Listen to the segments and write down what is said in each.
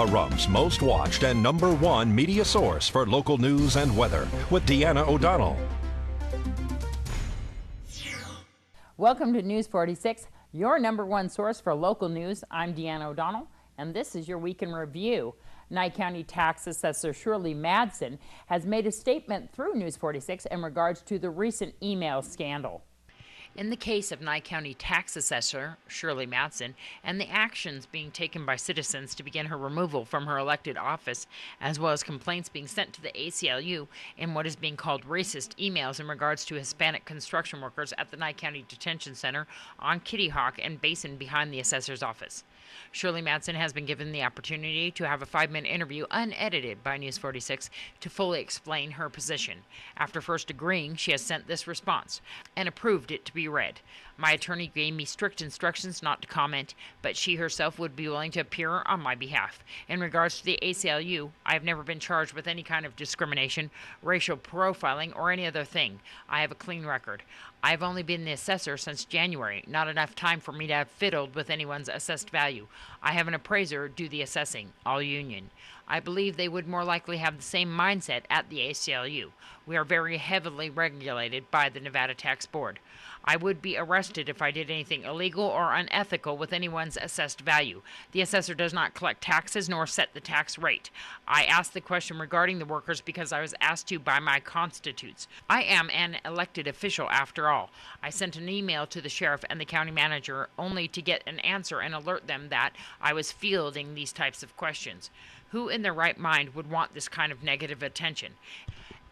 Pahrum's most watched and #1 media source for local news and weather with Deanna O'Donnell. Welcome to News 46, your #1 source for local news. I'm Deanna O'Donnell, and this is your Week in Review. Nye County Tax Assessor Shirley Madsen has made a statement through News 46 in regards to the recent email scandal. In the case of Nye County Tax Assessor Shirley Madsen and the actions being taken by citizens to begin her removal from her elected office, as well as complaints being sent to the ACLU in what is being called racist emails in regards to Hispanic construction workers at the Nye County Detention Center on Kitty Hawk and Basin behind the assessor's office. Shirley Madsen has been given the opportunity to have a 5-minute interview unedited by News 46 to fully explain her position. After first agreeing, she has sent this response and approved it to be read. My attorney gave me strict instructions not to comment, but she herself would be willing to appear on my behalf. In regards to the ACLU, I have never been charged with any kind of discrimination, racial profiling, or any other thing. I have a clean record. I have only been the assessor since January, not enough time for me to have fiddled with anyone's assessed value. I have an appraiser do the assessing, all union. I believe they would more likely have the same mindset at the ACLU. We are very heavily regulated by the Nevada Tax Board. I would be arrested if I did anything illegal or unethical with anyone's assessed value. The assessor does not collect taxes nor set the tax rate. I asked the question regarding the workers because I was asked to by my constitutes. I am an elected official after all. I sent an email to the sheriff and the county manager only to get an answer and alert them that I was fielding these types of questions. Who in their right mind would want this kind of negative attention?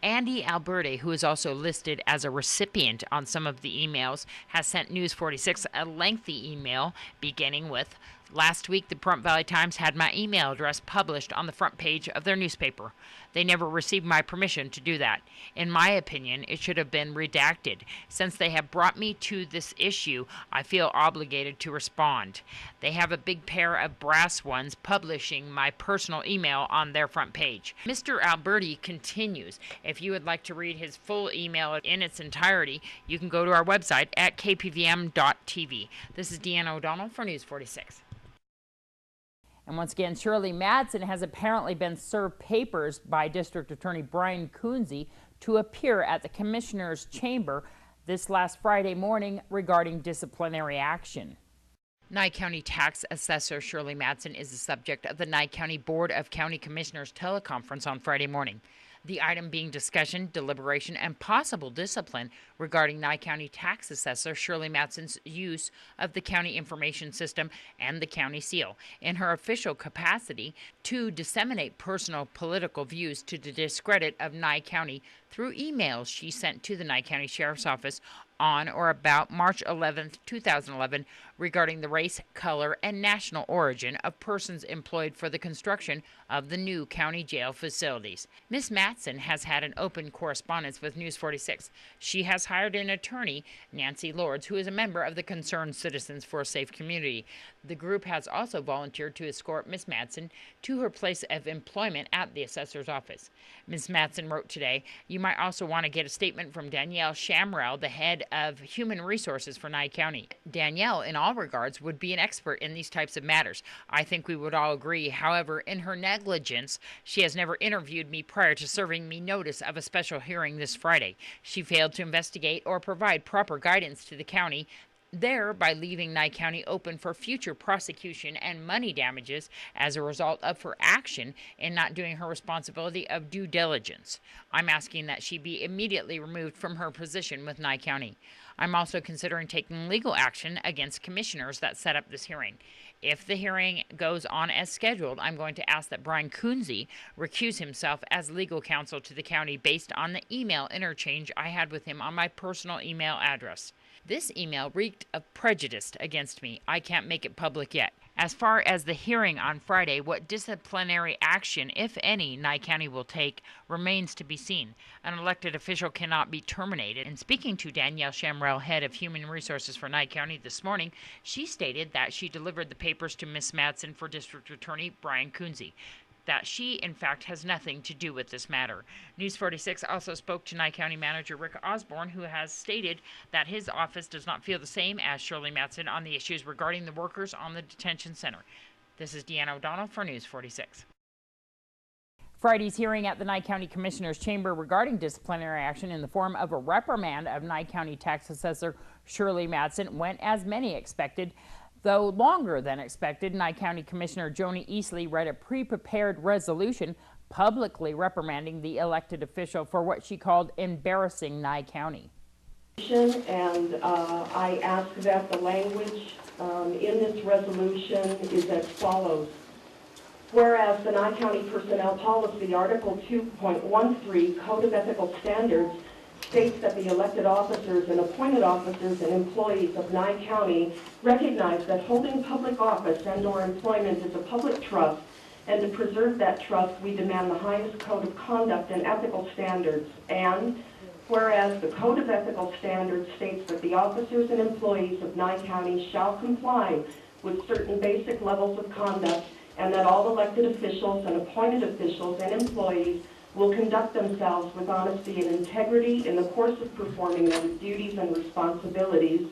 Andy Alberti, who is also listed as a recipient on some of the emails, has sent News 46 a lengthy email beginning with, "Last week, the Pahrump Valley Times had my email address published on the front page of their newspaper. They never received my permission to do that. In my opinion, it should have been redacted. Since they have brought me to this issue, I feel obligated to respond. They have a big pair of brass ones publishing my personal email on their front page." Mr. Alberti continues. If you would like to read his full email in its entirety, you can go to our website at KPVM.TV. This is Deanna O'Donnell for News 46. And once again, Shirley Madsen has apparently been served papers by District Attorney Brian Kunze to appear at the Commissioner's Chamber this last Friday morning regarding disciplinary action. Nye County Tax Assessor Shirley Madsen is the subject of the Nye County Board of County Commissioners teleconference on Friday morning. The item being discussion, deliberation, and possible discipline regarding Nye County Tax Assessor Shirley Madsen's use of the county information system and the county seal in her official capacity to disseminate personal political views to the discredit of Nye County through emails she sent to the Nye County Sheriff's Office on or about March 11, 2011, regarding the race, color, and national origin of persons employed for the construction of the new county jail facilities. Ms. Madsen has had an open correspondence with News 46. She has hired an attorney, Nancy Lords, who is a member of the Concerned Citizens for a Safe Community. The group has also volunteered to escort Ms. Madsen to her place of employment at the assessor's office. Ms. Madsen wrote today, "You might also want to get a statement from Danielle Shamrell, the head of Human Resources for Nye County. Danielle, in all regards, would be an expert in these types of matters. I think we would all agree. However, in her negligence, she has never interviewed me prior to serving me notice of a special hearing this Friday. She failed to investigate or provide proper guidance to the county, thereby leaving Nye County open for future prosecution and money damages as a result of her action in not doing her responsibility of due diligence. I'm asking that she be immediately removed from her position with Nye County. I'm also considering taking legal action against commissioners that set up this hearing. If the hearing goes on as scheduled, I'm going to ask that Brian Kunze recuse himself as legal counsel to the county based on the email interchange I had with him on my personal email address. This email reeked of prejudice against me. I can't make it public yet. As far as the hearing on Friday, what disciplinary action, if any, Nye County will take remains to be seen. An elected official cannot be terminated." And speaking to Danielle Shamrell, head of Human Resources for Nye County this morning, she stated that she delivered the papers to Ms. Madsen for District Attorney Brian Kunze. That she, in fact, has nothing to do with this matter. News 46 also spoke to Nye County Manager Rick Osborne, who has stated that his office does not feel the same as Shirley Madsen on the issues regarding the workers on the detention center. This is Deanna O'Donnell for News 46. Friday's hearing at the Nye County Commissioner's Chamber regarding disciplinary action in the form of a reprimand of Nye County Tax Assessor Shirley Madsen went as many expected. Though longer than expected, Nye County Commissioner Joni Easley read a pre-prepared resolution publicly reprimanding the elected official for what she called embarrassing Nye County. And I ask that the language in this resolution is as follows. Whereas the Nye County Personnel Policy, Article 2.13, Code of Ethical Standards, states that the elected officers and appointed officers and employees of Nye County recognize that holding public office and/or employment is a public trust, and to preserve that trust, we demand the highest code of conduct and ethical standards. And whereas the Code of Ethical Standards states that the officers and employees of Nye County shall comply with certain basic levels of conduct, and that all elected officials and appointed officials and employees will conduct themselves with honesty and integrity in the course of performing their duties and responsibilities.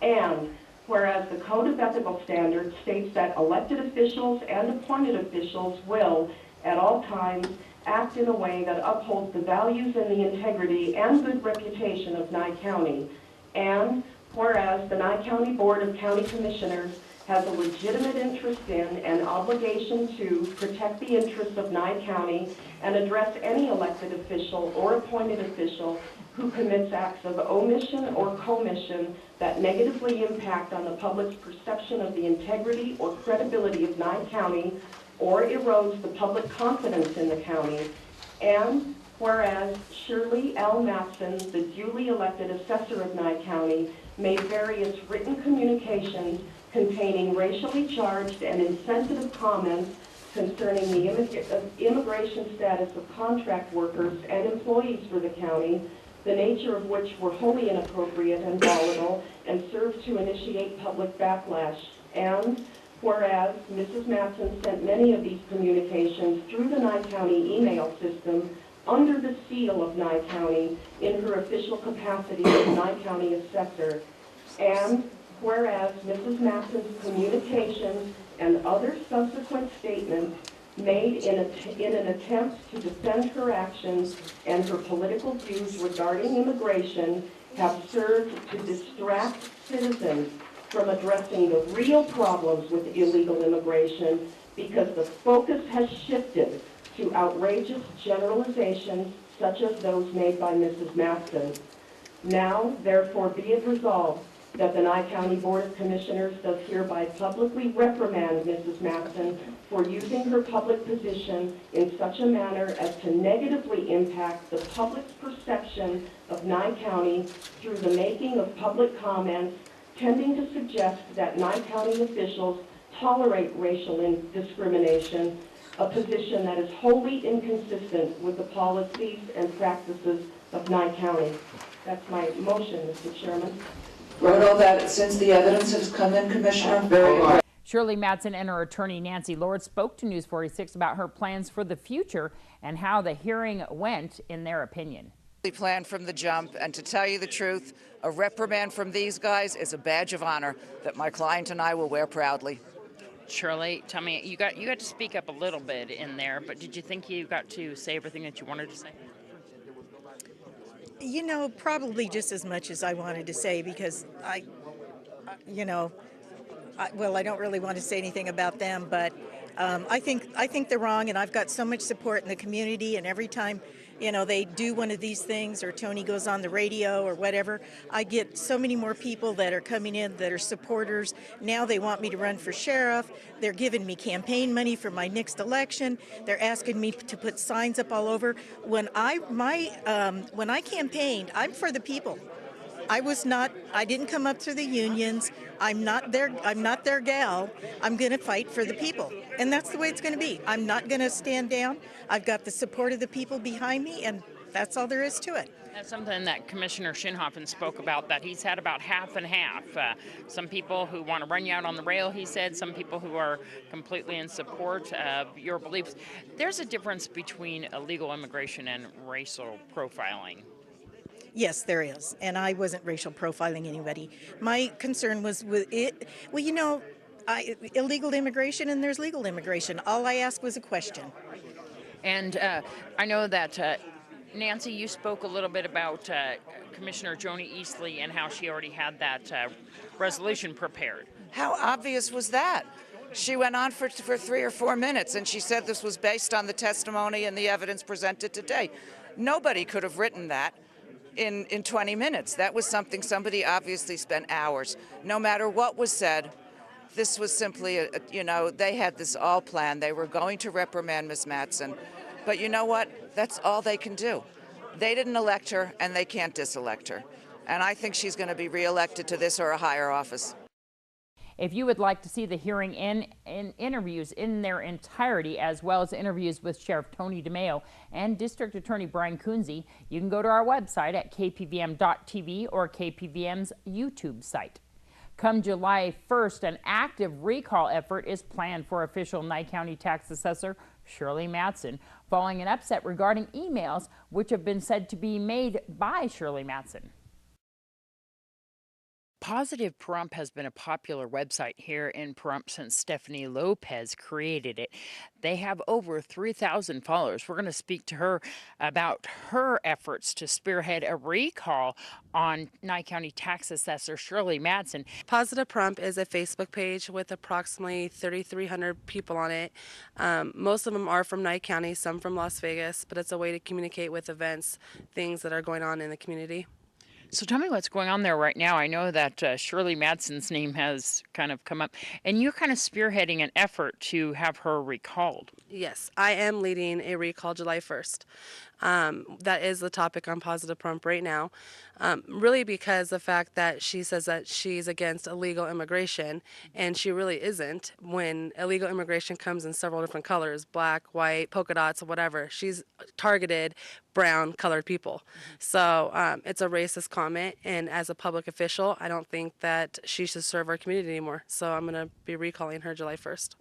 And whereas the Code of Ethical Standards states that elected officials and appointed officials will, at all times, act in a way that upholds the values and the integrity and good reputation of Nye County. And whereas the Nye County Board of County Commissioners has a legitimate interest in and obligation to protect the interests of Nye County and address any elected official or appointed official who commits acts of omission or commission that negatively impact on the public's perception of the integrity or credibility of Nye County or erodes the public confidence in the county. And whereas Shirley L. Madsen, the duly elected assessor of Nye County, made various written communications containing racially charged and insensitive comments concerning the immigration status of contract workers and employees for the county, the nature of which were wholly inappropriate and volatile and served to initiate public backlash. And whereas Mrs. Madsen sent many of these communications through the Nye County email system under the seal of Nye County in her official capacity as Nye County assessor. And whereas Mrs. Madsen's communications and other subsequent statements made in an attempt to defend her actions and her political views regarding immigration have served to distract citizens from addressing the real problems with illegal immigration, because the focus has shifted to outrageous generalizations such as those made by Mrs. Madsen. Now, therefore, be it resolved that the Nye County Board of Commissioners does hereby publicly reprimand Mrs. Madsen for using her public position in such a manner as to negatively impact the public's perception of Nye County through the making of public comments tending to suggest that Nye County officials tolerate racial discrimination, a position that is wholly inconsistent with the policies and practices of Nye County. That's my motion, Mr. Chairman. Wrote all that since the evidence has come in, Commissioner. Very good. Shirley Madsen and her attorney Nancy Lord spoke to News 46 about her plans for the future and how the hearing went in their opinion. We planned from the jump, and to tell you the truth, a reprimand from these guys is a badge of honor that my client and I will wear proudly. Shirley, tell me, you got to speak up a little bit in there, but did you think you got to say everything that you wanted to say? You know, probably just as much as I wanted to say, because I don't really want to say anything about them, but I think they're wrong, and I've got so much support in the community, and every time, you know, they do one of these things or Tony goes on the radio or whatever, I get so many more people that are coming in that are supporters. Now they want me to run for sheriff. They're giving me campaign money for my next election. They're asking me to put signs up all over. When I campaigned, I'm for the people. I didn't come up through the unions. I'm not their gal. I'm going to fight for the people. And that's the way it's going to be. I'm not going to stand down. I've got the support of the people behind me, and that's all there is to it. That's something that Commissioner Shinhoffen spoke about, that he's had about half and half. Some people who want to run you out on the rail, he said, some people who are completely in support of your beliefs. There's a difference between illegal immigration and racial profiling. Yes, there is, and I wasn't racial profiling anybody. My concern was with it. Well, you know, illegal immigration, and there's legal immigration. All I asked was a question. And I know that, Nancy, you spoke a little bit about Commissioner Joni Eastley and how she already had that resolution prepared. How obvious was that? She went on for 3 or 4 minutes, and she said this was based on the testimony and the evidence presented today. Nobody could have written that in 20 minutes. That was something somebody obviously spent hours. No matter what was said, this was simply, they had this all planned. They were going to reprimand Ms. Mattson. But you know what? That's all they can do. They didn't elect her, and they can't diselect her. And I think she's going to be reelected to this or a higher office. If you would like to see the hearing in interviews in their entirety, as well as interviews with Sheriff Tony DeMeo and District Attorney Brian Kunze, you can go to our website at kpvm.tv or KPVM's YouTube site. Come July 1st, an active recall effort is planned for official Nye County Tax Assessor Shirley Mattson, following an upset regarding emails which have been said to be made by Shirley Mattson. Positive Pahrump has been a popular website here in Pahrump since Stephanie Lopez created it. They have over 3,000 followers. We're going to speak to her about her efforts to spearhead a recall on Nye County Tax Assessor Shirley Mattson. Positive Pahrump is a Facebook page with approximately 3,300 people on it. Most of them are from Nye County, some from Las Vegas, but it's a way to communicate with events, things that are going on in the community. So tell me what's going on there right now. I know that Shirley Mattson's name has kind of come up, and you're kind of spearheading an effort to have her recalled. Yes, I am leading a recall July 1st. That is the topic on Positive Pahrump right now, really because the fact that she says that she's against illegal immigration, and she really isn't. When illegal immigration comes in several different colors, black, white, polka dots, whatever, she's targeted brown colored people. So it's a racist comment, and as a public official, I don't think that she should serve our community anymore. So I'm going to be recalling her July 1st.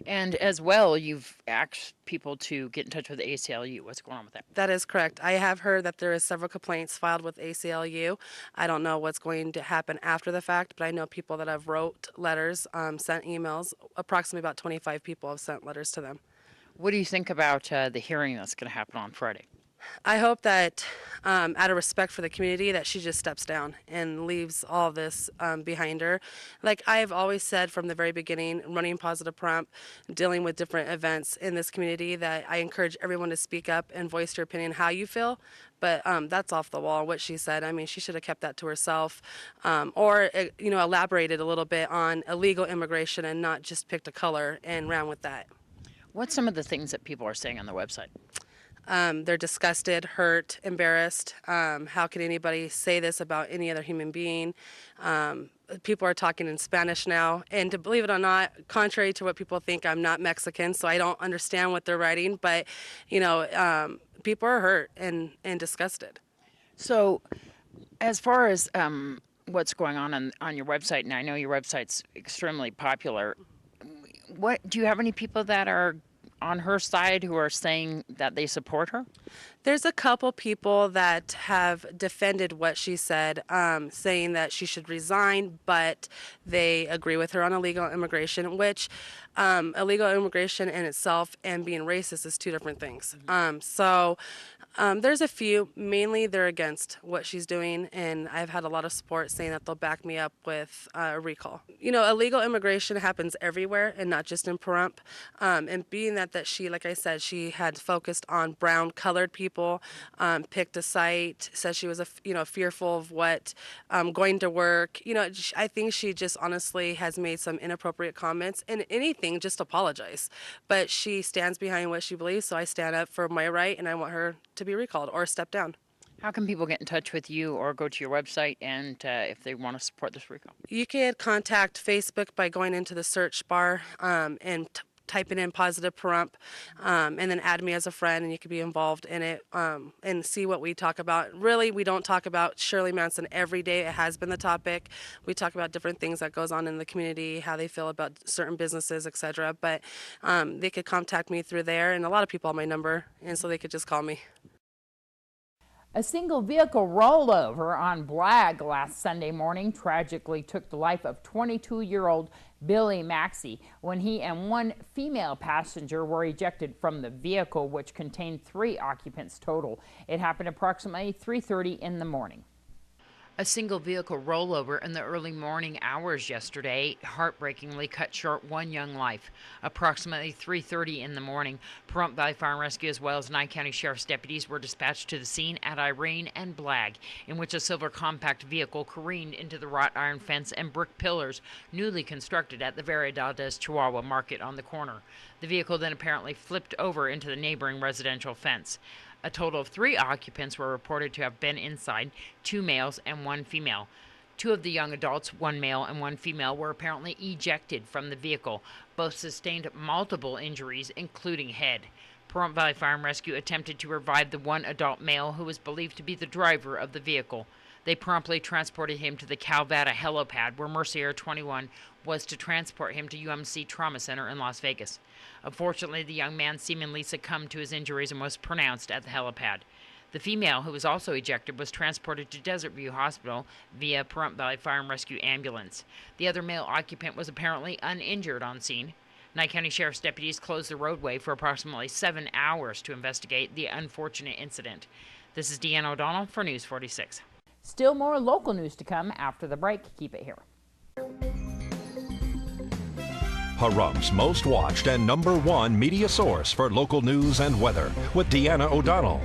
And as well, you've asked people to get in touch with the ACLU. What's going on with that? That is correct. I have heard that there is several complaints filed with ACLU. I don't know what's going to happen after the fact, but I know people that have wrote letters, sent emails. Approximately about 25 people have sent letters to them. What do you think about the hearing that's going to happen on Friday? I hope that out of respect for the community that she just steps down and leaves all this behind her. Like I've always said from the very beginning, running Positive Pahrump, dealing with different events in this community, that I encourage everyone to speak up and voice their opinion how you feel. But that's off the wall, what she said. I mean, she should have kept that to herself, or elaborated a little bit on illegal immigration and not just picked a color and ran with that. What's some of the things that people are saying on the website? They're disgusted, hurt, embarrassed. How could anybody say this about any other human being? People are talking in Spanish now. And to believe it or not, contrary to what people think, I'm not Mexican, so I don't understand what they're writing. But, people are hurt and disgusted. So as far as what's going on your website, and I know your website's extremely popular, do you have any people that are on her side who are saying that they support her? There's a couple people that have defended what she said, saying that she should resign, but they agree with her on illegal immigration, which illegal immigration in itself and being racist is two different things. There's a few, mainly they're against what she's doing, and I've had a lot of support saying that they'll back me up with a recall. Illegal immigration happens everywhere and not just in Pahrump. And being that she, like I said, she had focused on brown colored people, picked a site, said she was fearful of what going to work. I think she just honestly has made some inappropriate comments, and anything, just apologize. But she stands behind what she believes, so I stand up for my right, and I want her to be recalled or step down. How can people get in touch with you or go to your website and if they want to support this recall? You can contact Facebook by going into the search bar and typing in Positive Pahrump, and then add me as a friend, and you can be involved in it and see what we talk about. Really, we don't talk about Shirley Mattson every day. It has been the topic. We talk about different things that goes on in the community, how they feel about certain businesses, etc. But they could contact me through there, and a lot of people have my number, and so they could just call me. A single vehicle rollover on Blag last Sunday morning tragically took the life of 22-year-old Billy Maxey when he and one female passenger were ejected from the vehicle, which contained 3 occupants total. It happened approximately 3:30 in the morning. A single vehicle rollover in the early morning hours yesterday heartbreakingly cut short one young life. Approximately 3:30 in the morning, Pahrump Valley Fire and Rescue as well as Nye County Sheriff's deputies were dispatched to the scene at Irene and Blagg, in which a silver compact vehicle careened into the wrought iron fence and brick pillars newly constructed at the Variedades Chihuahua Market on the corner. The vehicle then apparently flipped over into the neighboring residential fence. A total of 3 occupants were reported to have been inside, 2 males and 1 female. 2 of the young adults, 1 male and 1 female, were apparently ejected from the vehicle. Both sustained multiple injuries, including head. Pahrump Valley Fire and Rescue attempted to revive the 1 adult male who was believed to be the driver of the vehicle. They promptly transported him to the Calvada helipad, where Mercier 21 was to transport him to UMC Trauma Center in Las Vegas. Unfortunately, the young man seemingly succumbed to his injuries and was pronounced at the helipad. The female, who was also ejected, was transported to Desert View Hospital via Pahrump Valley Fire and Rescue ambulance. The other male occupant was apparently uninjured on scene. Nye County Sheriff's deputies closed the roadway for approximately 7 hours to investigate the unfortunate incident. This is Deanna O'Donnell for News 46. Still more local news to come after the break. Keep it here. Pahrump's most watched and #1 media source for local news and weather with Deanna O'Donnell.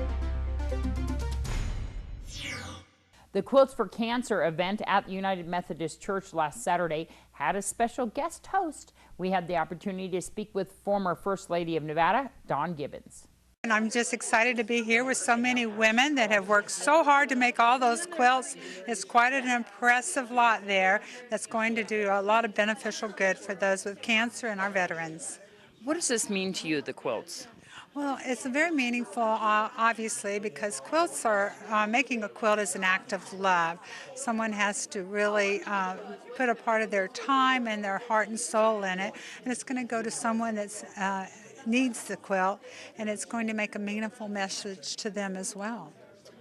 The Quilts for Cancer event at the United Methodist Church last Saturday had a special guest host. We had the opportunity to speak with former First Lady of Nevada, Dawn Gibbons. And I'm just excited to be here with so many women that have worked so hard to make all those quilts. It's quite an impressive lot there that's going to do a lot of beneficial good for those with cancer and our veterans. What does this mean to you, the quilts? Well, it's very meaningful, obviously, because quilts are, making a quilt is an act of love. Someone has to really put a part of their time and their heart and soul in it, and it's going to go to someone that's needs the quilt, and it's going to make a meaningful message to them as well.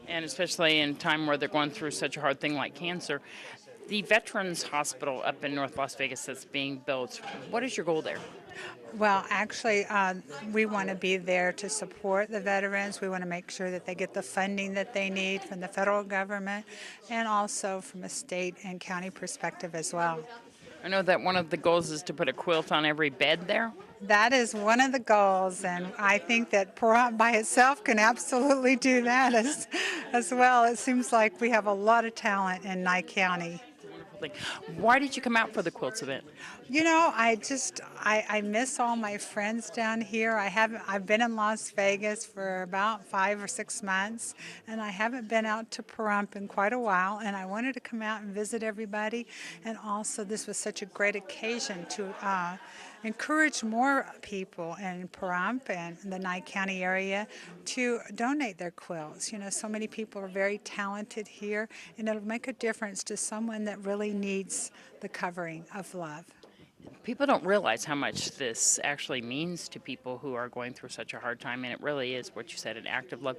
And especially in a time where they're going through such a hard thing like cancer. The Veterans Hospital up in North Las Vegas that's being built, what is your goal there? Well, actually, we want to be there to support the veterans. We want to make sure that they get the funding that they need from the federal government and also from a state and county perspective as well. I know that one of the goals is to put a quilt on every bed there. That is one of the goals, and I think that Pahrump by itself can absolutely do that as well. It seems like we have a lot of talent in Nye County. Why did you come out for the quilts event? You know, I miss all my friends down here. I've been in Las Vegas for about 5 or 6 months, and I haven't been out to Pahrump in quite a while, and I wanted to come out and visit everybody. And also, this was such a great occasion to encourage more people in Pahrump and the Nye County area to donate their quilts. You know, so many people are very talented here, and it'll make a difference to someone that really needs the covering of love. People don't realize how much this actually means to people who are going through such a hard time, and it really is what you said, an act of love.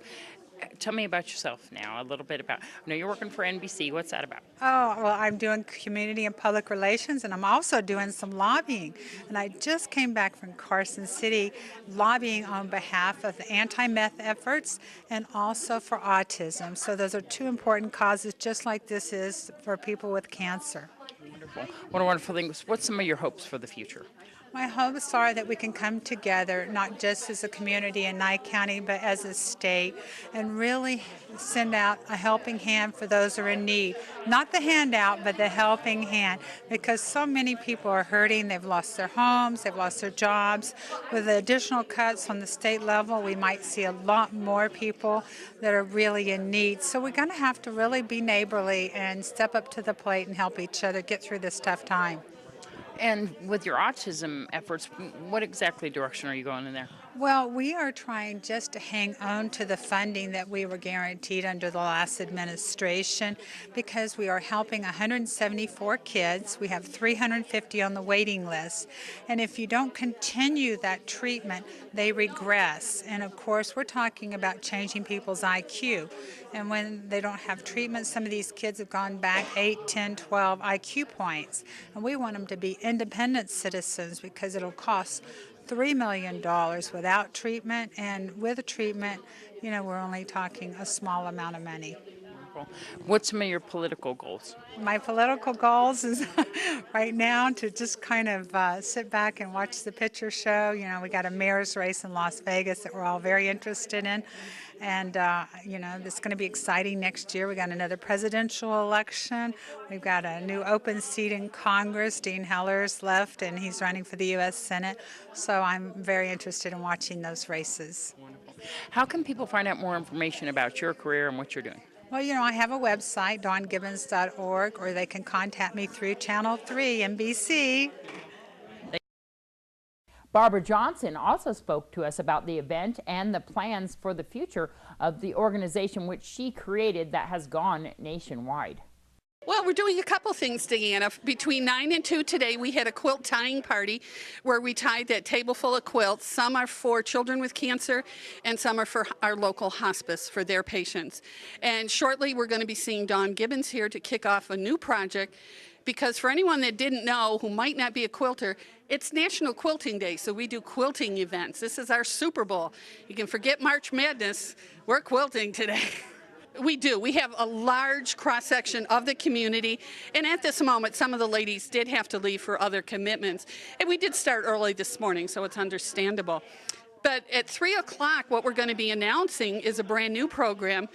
Tell me about yourself now, a little bit about, I know you're working for NBC. What's that about? Oh, well, I'm doing community and public relations, and I'm also doing some lobbying. And I just came back from Carson City lobbying on behalf of the anti-meth efforts and also for autism. So those are 2 important causes, just like this is for people with cancer. Wonderful. What a wonderful thing. What's some of your hopes for the future? My hopes are that we can come together, not just as a community in Nye County, but as a state, and really send out a helping hand for those who are in need. Not the handout, but the helping hand, because so many people are hurting. They've lost their homes, they've lost their jobs. With the additional cuts on the state level, we might see a lot more people that are really in need. So we're going to have to really be neighborly and step up to the plate and help each other get through this tough time. And with your autism efforts, what exactly direction are you going in there? Well, we are trying just to hang on to the funding that we were guaranteed under the last administration because we are helping 174 kids. We have 350 on the waiting list. And if you don't continue that treatment, they regress. And of course, we're talking about changing people's IQ. And when they don't have treatment, some of these kids have gone back 8, 10, 12 IQ points. And we want them to be independent citizens because it'll cost $3 million without treatment, and with a treatment, you know, we're only talking a small amount of money. What's some of your political goals? My political goals is right now to just kind of sit back and watch the picture show. You know, we got a mayor's race in Las Vegas that we're all very interested in. And, you know, it's going to be exciting next year. We got another presidential election. We've got a new open seat in Congress. Dean Heller's left, and he's running for the U.S. Senate. So I'm very interested in watching those races. How can people find out more information about your career and what you're doing? Well, you know, I have a website, dawngibbons.org, or they can contact me through Channel 3, NBC. Barbara Johnson also spoke to us about the event and the plans for the future of the organization which she created that has gone nationwide. Well, we're doing a couple things, Deanna. Between 9 and 2 today, we had a quilt tying party where we tied that table full of quilts. Some are for children with cancer, and some are for our local hospice for their patients. And shortly, we're going to be seeing Dawn Gibbons here to kick off a new project, because for anyone that didn't know, who might not be a quilter, it's National Quilting Day, so we do quilting events. This is our Super Bowl. You can forget March Madness. We're quilting today. We do. We have a large cross-section of the community, and at this moment, some of the ladies did have to leave for other commitments. And we did start early this morning, so it's understandable. But at 3 o'clock, what we're going to be announcing is a brand new program.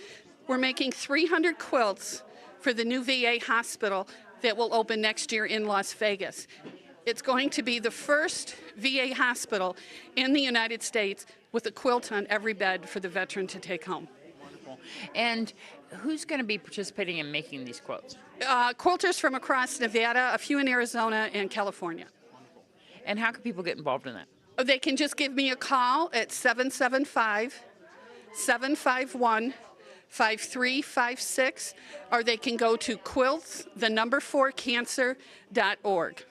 We're making 300 quilts for the new VA hospital that will open next year in Las Vegas. It's going to be the first VA hospital in the United States with a quilt on every bed for the veteran to take home. And who's going to be participating in making these quilts? Quilters from across Nevada, a few in Arizona and California. And how can people get involved in that? They can just give me a call at 775-751-5356, or they can go to quilts4cancer.org.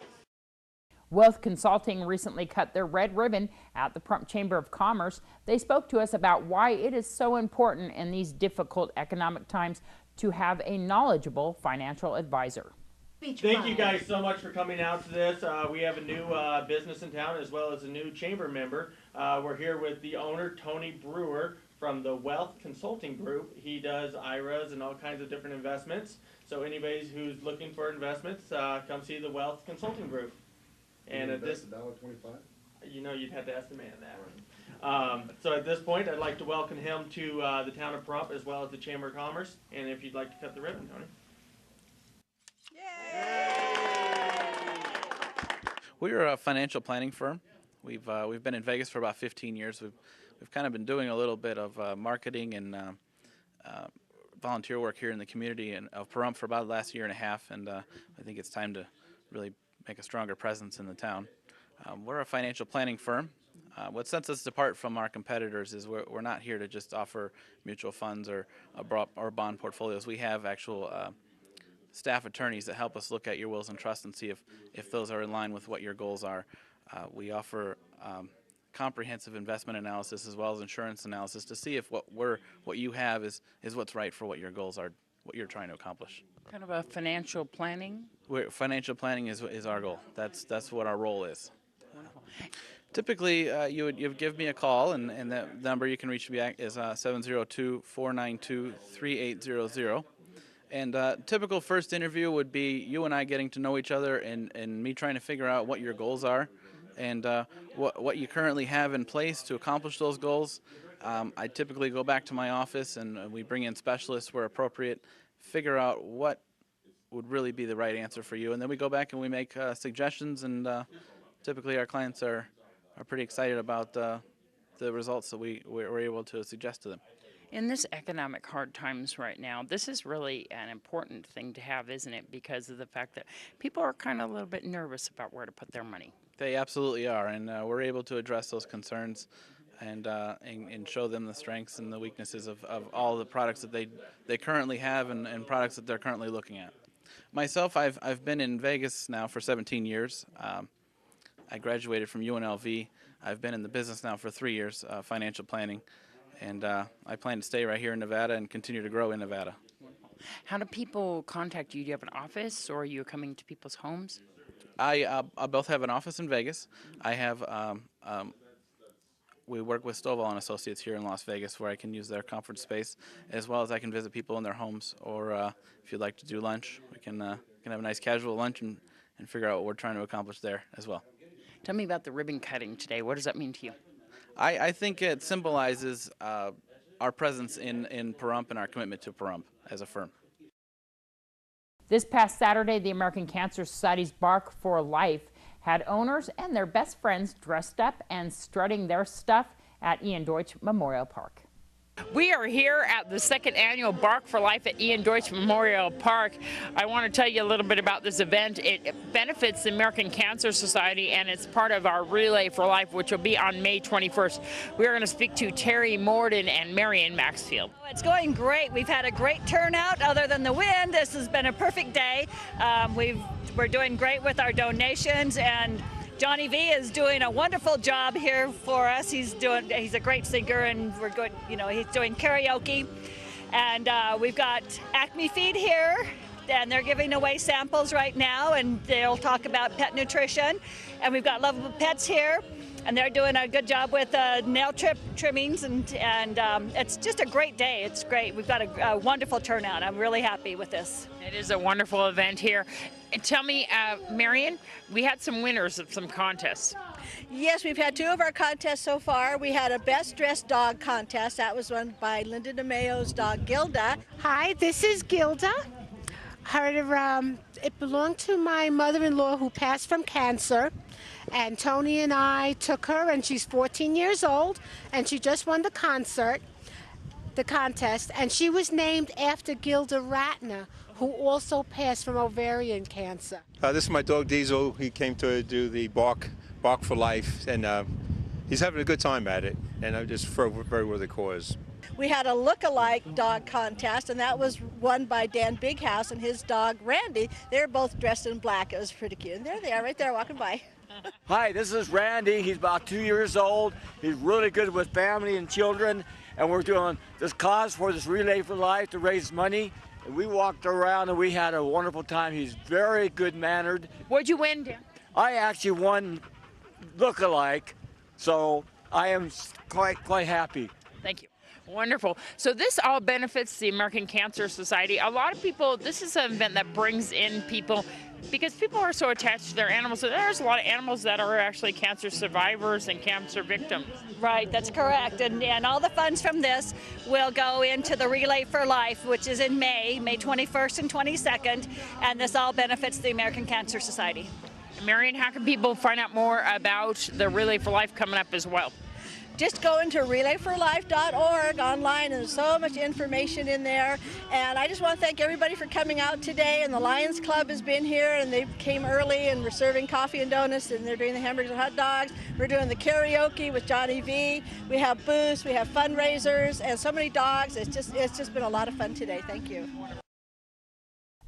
Wealth Consulting recently cut their red ribbon at the Pahrump Chamber of Commerce. They spoke to us about why it is so important in these difficult economic times to have a knowledgeable financial advisor. Thank you guys so much for coming out to this. We have a new business in town as well as a new chamber member. We're here with the owner, Tony Brewer, from the Wealth Consulting Group. He does IRAs and all kinds of different investments. So anybody who's looking for investments, come see the Wealth Consulting Group. And at this $1.25? You know, you'd have to ask the man that. So at this point, I'd like to welcome him to the town of Pahrump as well as the Chamber of Commerce. And if you'd like to cut the ribbon, Tony. We're a financial planning firm. We've been in Vegas for about 15 years. We've kind of been doing a little bit of marketing and volunteer work here in the community of Pahrump for about the last year and a half, and I think it's time to really make a stronger presence in the town. We're a financial planning firm. What sets us apart from our competitors is we're not here to just offer mutual funds or bond portfolios. We have actual staff attorneys that help us look at your wills and trusts and see if those are in line with what your goals are. We offer comprehensive investment analysis as well as insurance analysis to see if what you have is what's right for what your goals are, what you're trying to accomplish. Kind of a financial planning? Financial planning is our goal. That's what our role is. Wonderful. Typically, you would give me a call, and that number you can reach me at is 702-492-3800. And typical first interview would be you and I getting to know each other and me trying to figure out what your goals are and what you currently have in place to accomplish those goals. I typically go back to my office and we bring in specialists where appropriate, figure out what would really be the right answer for you, and then we go back and we make suggestions, and typically our clients are pretty excited about the results that we're able to suggest to them. In this economic hard times right now, this is really an important thing to have, isn't it? Because of the fact that people are kind of a little bit nervous about where to put their money. They absolutely are, and we're able to address those concerns and show them the strengths and the weaknesses of all the products that they currently have and products that they're currently looking at. Myself, I've been in Vegas now for 17 years. I graduated from UNLV. I've been in the business now for 3 years, financial planning. And I plan to stay right here in Nevada and continue to grow in Nevada. How do people contact you? Do you have an office, or are you coming to people's homes? I both have an office in Vegas. I have we work with Stovall and Associates here in Las Vegas, where I can use their conference space, as well as I can visit people in their homes. Or if you'd like to do lunch, we can have a nice casual lunch and figure out what we're trying to accomplish there as well. Tell me about the ribbon cutting today. What does that mean to you? I think it symbolizes our presence in Pahrump and our commitment to Pahrump as a firm. This past Saturday, the American Cancer Society's Bark for Life had owners and their best friends dressed up and strutting their stuff at Ian Deutsch Memorial Park. We are here at the second annual Bark for Life at Ian Deutsch Memorial Park. I want to tell you a little bit about this event. It benefits the American Cancer Society, and it's part of our Relay for Life, which will be on May 21st. We're going to speak to Terry Morden and Marion Maxfield. It's going great. We've had a great turnout. Other than the wind, this has been a perfect day. We're doing great with our donations, and Johnny V is doing a wonderful job here for us. He's a great singer, and we're good. He's doing karaoke, and we've got Acme Feed here, and they're giving away samples right now, and they'll talk about pet nutrition. And we've got Lovable Pets here, and they're doing a good job with nail trimmings, and it's just a great day. It's great. We've got a wonderful turnout. I'm really happy with this. It is a wonderful event here. And tell me, Marion, we had some winners of some contests. Yes, we've had two of our contests so far. We had a Best Dressed Dog contest. That was won by Linda DeMayo's dog, Gilda. Hi, this is Gilda. It belonged to my mother-in-law who passed from cancer. And Tony and I took her, and she's 14 years old, and she just won the contest, and she was named after Gilda Ratner, who also passed from ovarian cancer. This is my dog Diesel. He came to do the Bark for Life, and he's having a good time at it, and I'm just very worthy cause. We had a look-alike dog contest, and that was won by Dan Bighouse and his dog Randy. They're both dressed in black. It was pretty cute. And there they are, right there, walking by. Hi, this is Randy. He's about 2 years old. He's really good with family and children, and we're doing this cause for this Relay for Life to raise money. And we walked around and we had a wonderful time. He's very good-mannered. What'd you win, Dan? I actually won look-alike, so I am quite happy. Thank you. Wonderful. So this all benefits the American Cancer Society. A lot of people, this is an event that brings in people because people are so attached to their animals. So there's a lot of animals that are actually cancer survivors and cancer victims. Right, that's correct. And all the funds from this will go into the Relay for Life, which is in May 21st and 22nd. And this all benefits the American Cancer Society. Marion, how can people find out more about the Relay for Life coming up as well? Just go into relayforlife.org online, and there's so much information in there. And I just want to thank everybody for coming out today. And the Lions Club has been here, and they came early, and we're serving coffee and donuts, and they're doing the hamburgers and hot dogs. We're doing the karaoke with Johnny V. We have booths, we have fundraisers, and so many dogs. It's just been a lot of fun today. Thank you.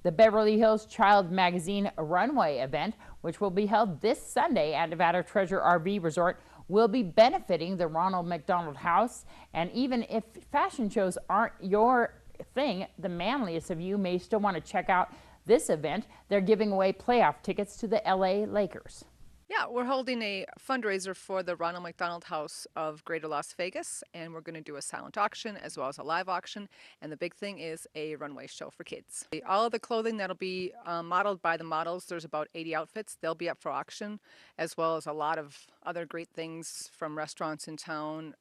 The Beverly Hills Child Magazine Runway event, which will be held this Sunday at Nevada Treasure RV Resort, will be benefiting the Ronald McDonald House. And even if fashion shows aren't your thing, the manliest of you may still want to check out this event. They're giving away playoff tickets to the LA Lakers. Yeah, we're holding a fundraiser for the Ronald McDonald House of Greater Las Vegas, and we're going to do a silent auction as well as a live auction, and the big thing is a runway show for kids. All of the clothing that'll be modeled by the models, there's about 80 outfits, they'll be up for auction, as well as a lot of other great things from restaurants in town.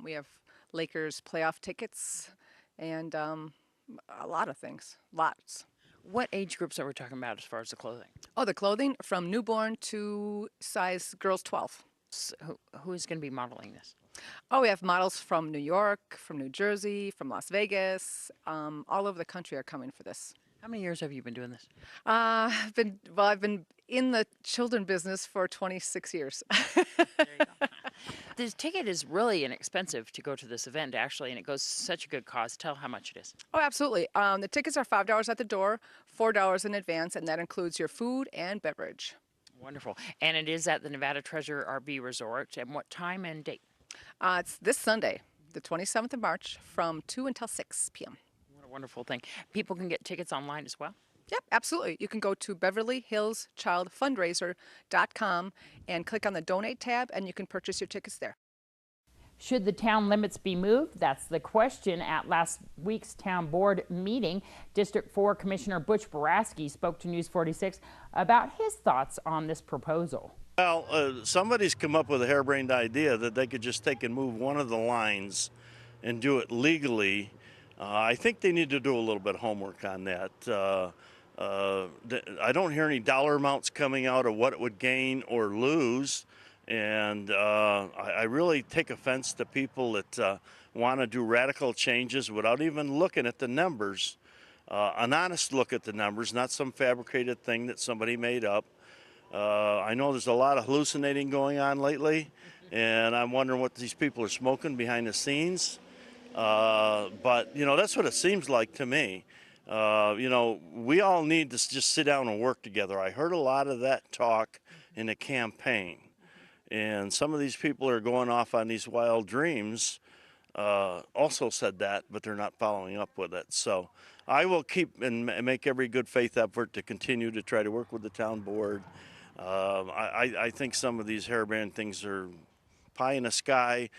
We have Lakers playoff tickets, and a lot of things, lots. What age groups are we talking about as far as the clothing? Oh, the clothing from newborn to size girls 12. So who is going to be modeling this? Oh, we have models from New York, from New Jersey, from Las Vegas. All over the country are coming for this. How many years have you been doing this? I've been in the children business for 26 years. There you go. The ticket is really inexpensive to go to this event, actually, and it goes such a good cause. Tell how much it is. Oh, absolutely. The tickets are $5 at the door, $4 in advance, and that includes your food and beverage. Wonderful. And it is at the Nevada Treasure RV Resort. And what time and date? It's this Sunday, the 27th of March, from 2 until 6 p.m. What a wonderful thing. People can get tickets online as well? Yep, absolutely. You can go to BeverlyHillsChildFundraiser.com and click on the Donate tab, and you can purchase your tickets there. Should the town limits be moved? That's the question at last week's town board meeting. District 4 Commissioner Butch Boraski spoke to News 46 about his thoughts on this proposal. Well, somebody's come up with a harebrained idea that they could just take and move one of the lines and do it legally. I think they need to do a little bit of homework on that. I don't hear any dollar amounts coming out of what it would gain or lose. And I really take offense to people that want to do radical changes without even looking at the numbers. An honest look at the numbers, not some fabricated thing that somebody made up. I know there's a lot of hallucinating going on lately, and I'm wondering what these people are smoking behind the scenes. But, you know, that's what it seems like to me. You know, we all need to just sit down and work together. I heard a lot of that talk in the campaign. And some of these people are going off on these wild dreams, also said that, but they're not following up with it. So I will keep and make every good faith effort to continue to try to work with the town board. I think some of these hairband things are pie in the sky.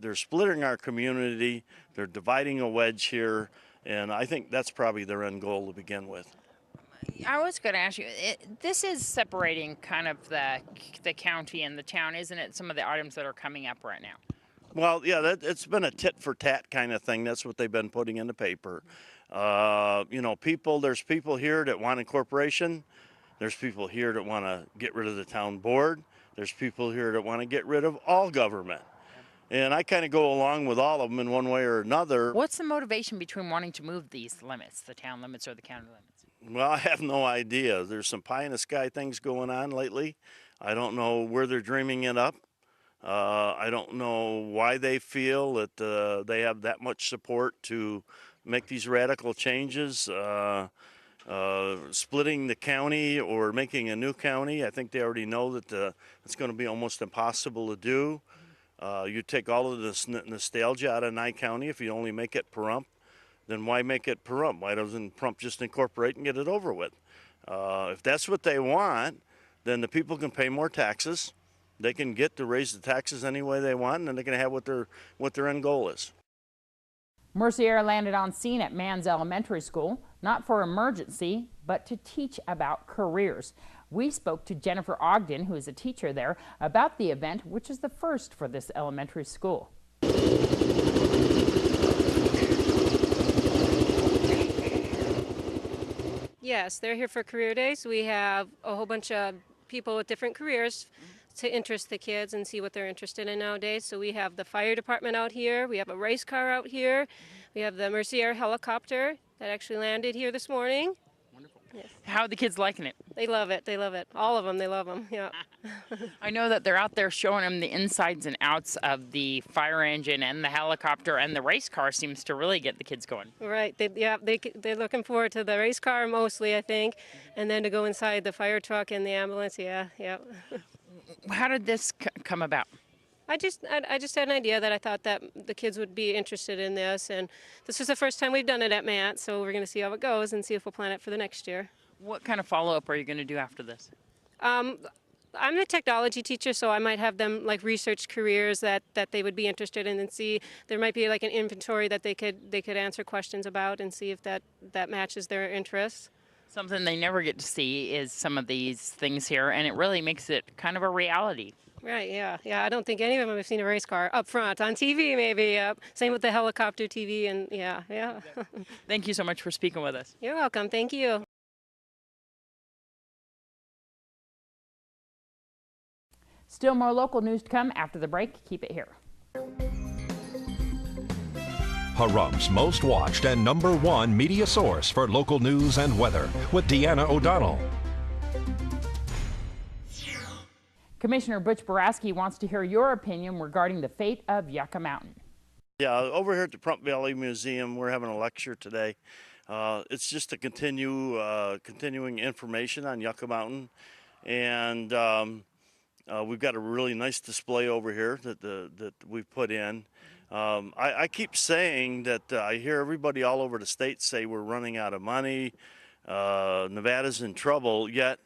They're splitting our community. They're dividing a wedge here. And I think that's probably their end goal to begin with. I was going to ask you, this is separating kind of the county and the town, isn't it? Some of the items that are coming up right now. Well, yeah, it's been a tit for tat kind of thing. That's what they've been putting in the paper. You know, there's people here that want incorporation. There's people here that want to get rid of the town board. There's people here that want to get rid of all government. And I kind of go along with all of them in one way or another. What's the motivation between wanting to move these limits, the town limits or the county limits? Well, I have no idea. There's some pie in the sky things going on lately. I don't know where they're dreaming it up. I don't know why they feel that they have that much support to make these radical changes. Splitting the county or making a new county, I think they already know that it's going to be almost impossible to do. You take all of this nostalgia out of Nye County if you only make it Pahrump. Then why make it Pahrump? Why doesn't Pahrump just incorporate and get it over with? If that's what they want, then the people can pay more taxes. They can get to raise the taxes any way they want, and then they can have what their end goal is. Mercier landed on scene at Manns Elementary School, not for emergency, but to teach about careers. We spoke to Jennifer Ogden, who is a teacher there, about the event, which is the first for this elementary school. Yes, they're here for career days. We have a whole bunch of people with different careers to interest the kids and see what they're interested in nowadays. So we have the fire department out here. We have a race car out here. We have the Mercier helicopter that actually landed here this morning. Wonderful. Yes. How are the kids liking it? They love it. They love it. All of them. They love them. Yeah. I know that they're out there showing them the insides and outs of the fire engine and the helicopter, and the race car seems to really get the kids going. Right. They're looking forward to the race car mostly, I think, and then to go inside the fire truck and the ambulance. Yeah. How did this come about? I just had an idea that I thought that the kids would be interested in this, and this is the first time we've done it at Matt, so we're going to see how it goes and see if we'll plan it for the next year. What kind of follow-up are you going to do after this? I'm a technology teacher, so I might have them like research careers that they would be interested in and see. There might be like an inventory that they could answer questions about and see if that matches their interests. Something they never get to see is some of these things here, and it really makes it kind of a reality. Right, yeah. I don't think any of them have seen a race car up front, on TV maybe. Yep. Same with the helicopter TV, and yeah. Thank you so much for speaking with us. You're welcome. Thank you. Still more local news to come after the break. Keep it here. Pahrumps' most watched and #1 media source for local news and weather with Deanna O'Donnell. Commissioner Butch Boraski wants to hear your opinion regarding the fate of Yucca Mountain. Yeah, over here at the Pahrump Valley Museum, we're having a lecture today. It's just to continuing information on Yucca Mountain, and we've got a really nice display over here that we've put in. I keep saying that I hear everybody all over the state say we're running out of money. Nevada's in trouble, yet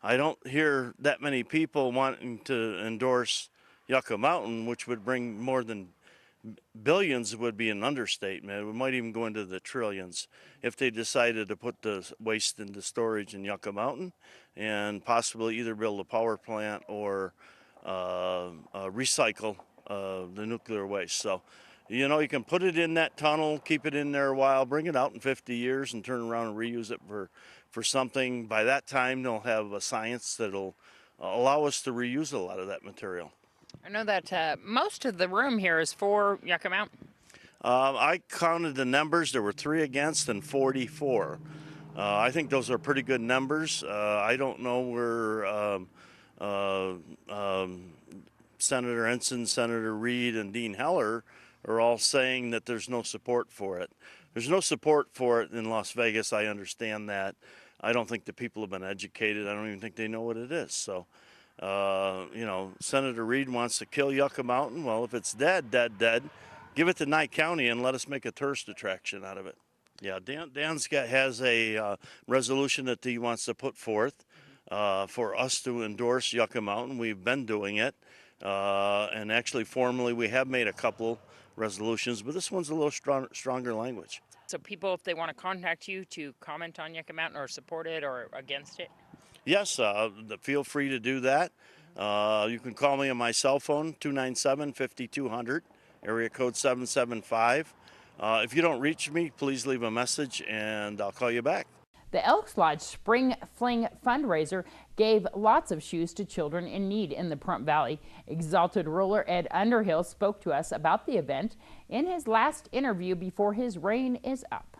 I don't hear that many people wanting to endorse Yucca Mountain, which would bring more than billions. Would be an understatement. It might even go into the trillions if they decided to put the waste into storage in Yucca Mountain and possibly either build a power plant or recycle the nuclear waste. So, you know, you can put it in that tunnel, keep it in there a while, bring it out in 50 years and turn around and reuse it for something. By that time, they'll have a science that'll allow us to reuse a lot of that material. I know that most of the room here is for Yucca Mountain. I counted the numbers. There were 3 against and 44. I think those are pretty good numbers. I don't know where Senator Ensign, Senator Reed, and Dean Heller are all saying that there's no support for it. There's no support for it in Las Vegas. I understand that. I don't think the people have been educated. I don't even think they know what it is. So, you know, Senator Reed wants to kill Yucca Mountain. Well, if it's dead, give it to Nye County and let us make a tourist attraction out of it. Yeah, Dan has a resolution that he wants to put forth for us to endorse Yucca Mountain. We've been doing it. And actually, formally, we have made a couple resolutions, but this one's a little stronger language. So people, if they want to contact you to comment on Yucca Mountain or support it or against it? Yes, feel free to do that. You can call me on my cell phone, 297-5200, area code 775. If you don't reach me, please leave a message and I'll call you back. The Elks Lodge Spring Fling fundraiser gave lots of shoes to children in need in the Pahrump Valley. Exalted Ruler Ed Underhill spoke to us about the event in his last interview before his reign is up.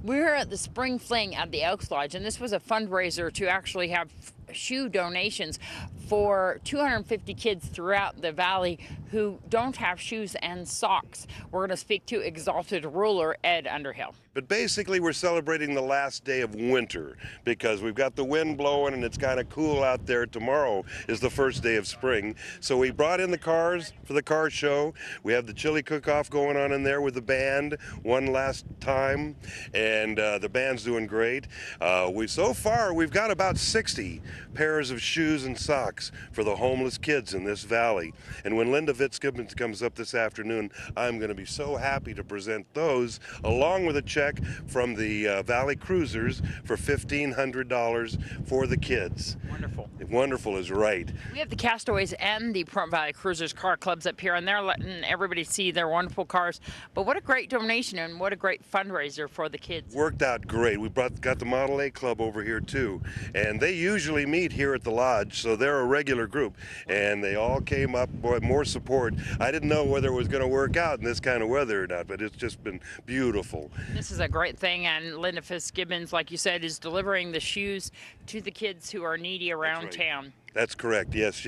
We're at the Spring Fling at the Elks Lodge, and this was a fundraiser to actually have shoe donations for 250 kids throughout the valley who don't have shoes and socks. We're going to speak to Exalted Ruler Ed Underhill. But basically, we're celebrating the last day of winter because we've got the wind blowing and it's kind of cool out there. Tomorrow is the first day of spring. So we brought in the cars for the car show. We have the chili cook-off going on in there with the band one last time, and the band's doing great. So far, we've got about 60 pairs of shoes and socks for the homeless kids in this valley. And when Linda Fitzgibbons comes up this afternoon, I'm going to be so happy to present those along with a check from the Valley Cruisers for $1,500 for the kids. Wonderful. Wonderful is right. We have the Castaways and the Pahrump Valley Cruisers car clubs up here, and they're letting everybody see their wonderful cars. But what a great donation and what a great fundraiser for the kids. Worked out great. We got the Model A Club over here too, and they usually meet here at the lodge, so they're a regular group, and they all came up. Boy, more support. I didn't know whether it was going to work out in this kind of weather or not, but it's just been beautiful. This is a great thing, and Linda Fitzgibbons, like you said, is delivering the shoes to the kids who are needy around town. That's correct. Yes,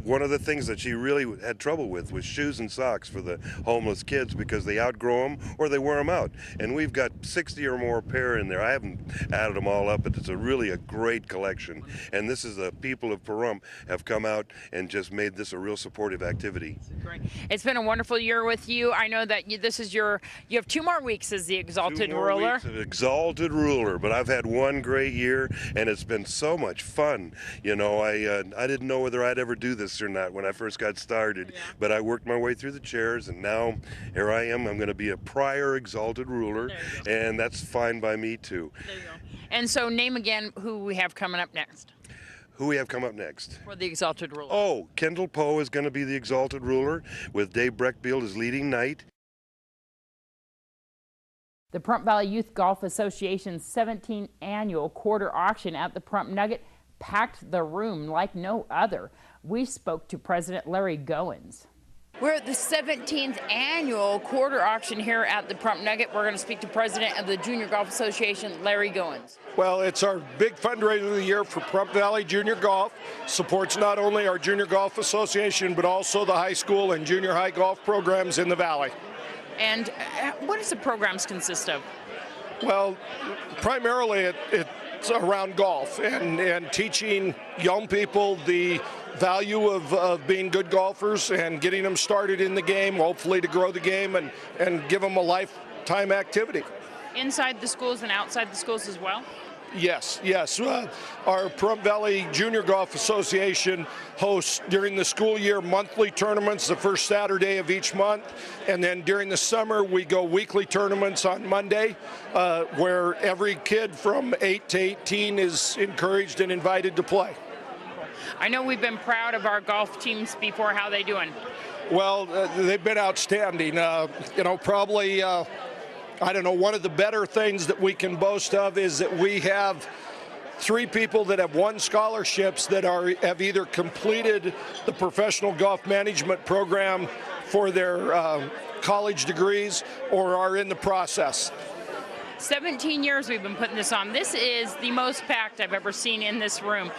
one of the things that she really had trouble with was shoes and socks for the homeless kids because they outgrow them or they wear them out. And we've got 60 or more pair in there. I haven't added them all up, but it's really a great collection. And this is the people of Pahrump have come out and just made this a real supportive activity. Great. It's been a wonderful year with you. I know that you have 2 more weeks as the Exalted Ruler. Weeks of Exalted Ruler, but I've had one great year and it's been so much fun. You know, I didn't know whether I'd ever do this or not when I first got started, but I worked my way through the chairs, and now here I am. I'm going to be a prior Exalted Ruler, and that's fine by me too. There you go. And so name again who we have coming up next. Who we have come up next? For the Exalted Ruler. Oh, Kendall Poe is going to be the Exalted Ruler with Dave Breckfield as leading knight. The Pahrump Valley Youth Golf Association's 17th annual quarter auction at the Pahrump Nugget packed the room like no other. We spoke to President Larry Goins. We're at the 17th annual quarter auction here at the Pahrump Nugget. We're going to speak to President of the Junior Golf Association, Larry Goins. Well, it's our big fundraiser of the year for Pahrump Valley Junior Golf. Supports not only our Junior Golf Association, but also the high school and junior high golf programs in the valley. And what does the programs consist of? Well, primarily it's around golf and teaching young people the value of being good golfers and getting them started in the game, hopefully to grow the game and give them a lifetime activity. Inside the schools and outside the schools as well? Yes. Our Pahrump Valley Junior Golf Association hosts during the school year monthly tournaments the first Saturday of each month, and then during the summer we go weekly tournaments on Monday, where every kid from 8 to 18 is encouraged and invited to play. I know we've been proud of our golf teams before. How they doing? Well, they've been outstanding. Probably, I don't know, one of the better things that we can boast of is that we have 3 people that have won scholarships that have either completed the professional golf management program for their college degrees or are in the process. 17 years we've been putting this on. This is the most packed I've ever seen in this room.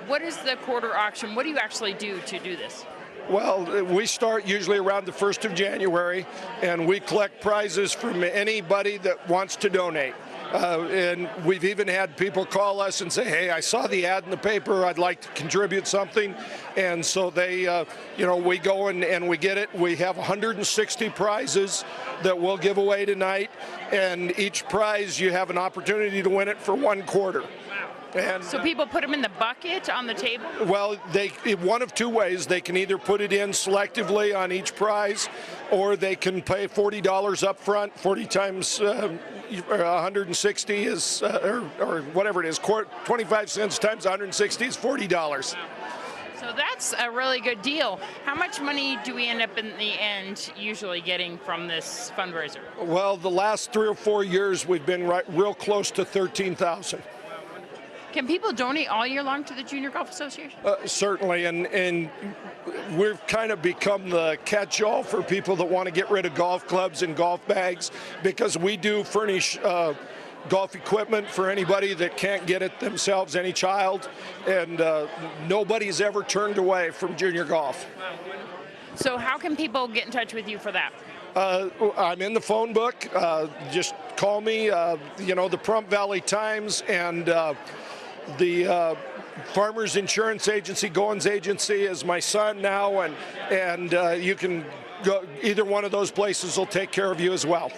What is the quarter auction? What do you actually do to do this? Well, we start usually around the 1st of January, and we collect prizes from anybody that wants to donate. And we've even had people call us and say, hey, I saw the ad in the paper, I'd like to contribute something. And so they, we go and we get it. We have 160 prizes that we'll give away tonight, and each prize you have an opportunity to win it for 1 quarter. And, so people put them in the bucket on the table? Well, one of 2 ways. They can either put it in selectively on each prize, or they can pay $40 up front. 40 times 160 is, or whatever it is, 25 cents times 160 is $40. So that's a really good deal. How much money do we end up in the end usually getting from this fundraiser? Well, the last 3 or 4 years we've been real close to $13,000. Can people donate all year long to the Junior Golf Association? Certainly, and we've kind of become the catch-all for people that want to get rid of golf clubs and golf bags, because we do furnish golf equipment for anybody that can't get it themselves, any child, and nobody's ever turned away from junior golf. So how can people get in touch with you for that? I'm in the phone book. Just call me. The Pahrump Valley Times and the Farmers Insurance Agency, Goins Agency, is my son now, and you can go. Either one of those places will take care of you as well.